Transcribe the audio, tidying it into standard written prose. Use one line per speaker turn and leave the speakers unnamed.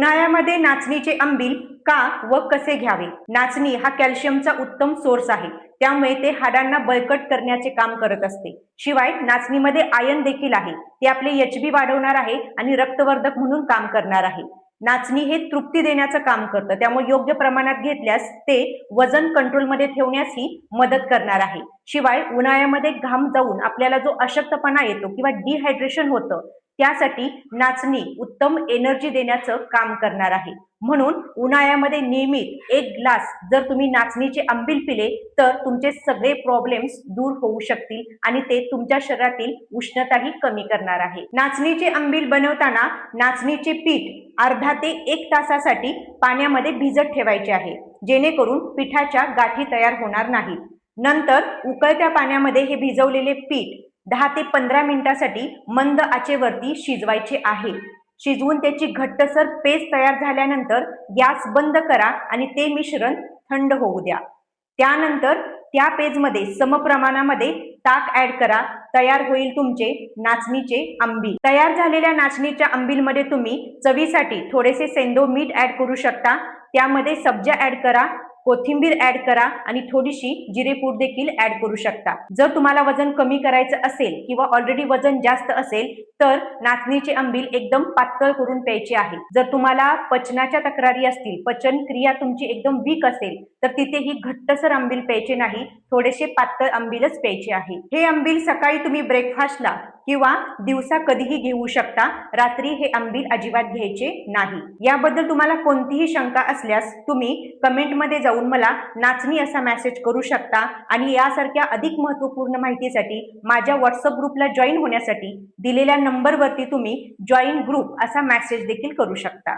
उन्हाळ्यामध्ये नाचणीचे आंबील का व कसे घ्यावे? नाचणी हा कॅल्शियमचा उत्तम सोर्स आहे, त्यामुळे ते हाडांना बळकट करण्याचे काम करत असते. शिवाय नाचणीमध्ये आयर्न देखील आहे, ते आपले एचबी वाढवणार आहे आणि रक्तवर्धक म्हणून काम करणार आहे. नाचणी हे तृप्ती देण्याचं काम करतं, त्यामुळे योग्य प्रमाणात घेतल्यास ते वजन कंट्रोलमध्ये ठेवण्यासही मदत करणार आहे. शिवाय उन्हाळ्यामध्ये घाम जाऊन आपल्याला जो अशक्तपणा येतो किंवा डिहायड्रेशन होतं, त्यासाठी नाचणी उत्तम एनर्जी देण्याचं काम करणार आहे. म्हणून उन्हाळ्यामध्ये नियमित 1 ग्लास जर तुम्ही नाचणीचे आंबील पिले तर तुमचे सगळे प्रॉब्लेम्स दूर होऊ शकतील आणि ते तुमच्या शरीरातील उष्णताही कमी करणार आहे. नाचणीचे आंबील बनवताना नाचणीचे पीठ अर्धा ते 1 तासासाठी पाण्यामध्ये भिजत ठेवायचे आहे, जेणेकरून पिठाच्या गाठी तयार होणार नाहीत. नंतर उकळत्या पाण्यामध्ये हे भिजवलेले पीठ 10 ते 15 मिनिटांसाठी मंद आचेवरती शिजवायचे आहे. शिजवून त्याची घट्टसर पेस्ट तयार झाल्यानंतर गॅस बंद करा आणि ते मिश्रण थंड होऊ द्या. त्यानंतर त्या पेजमध्ये समप्रमाणामध्ये ताक ऍड करा. तयार होईल तुमचे नाचणीचे आंबील. तयार झालेल्या नाचणीच्या आंबीलमध्ये तुम्ही चवीसाठी थोडेसे सेंधव मीठ ऍड करू शकता. त्यामध्ये सब्जा ऍड करा, कोथिंबीर ऍड करा आणि थोडीशी जिरेपूड देखील ऍड करू शकता. जर तुम्हाला वजन कमी करायचं असेल किंवा ऑलरेडी वजन जास्त असेल तर नाचणीचे आंबील एकदम पातळ करून प्यायचे आहे. जर तुम्हाला पचनाच्या तक्रारी असतील, पचन क्रिया तुमची एकदम वीक असेल तर तिथेही घट्टसर आंबील प्यायचे नाही, थोडेसे पातळ आंबीलच प्यायचे आहे. हे आंबील सकाळी तुम्ही ब्रेकफास्टला किंवा दिवसा कधीही घेऊ शकता. रात्री हे आंबील अजिबात घ्यायचे नाही. याबद्दल तुम्हाला कोणतीही शंका असल्यास तुम्ही कमेंटमध्ये जाऊन मला नाचणी असा मेसेज करू शकता आणि यासारख्या अधिक महत्त्वपूर्ण माहितीसाठी माझ्या व्हॉट्सअप ग्रुपला जॉईन होण्यासाठी दिलेल्या नंबरवरती तुम्ही जॉईन ग्रुप असा मेसेज देखील करू शकता.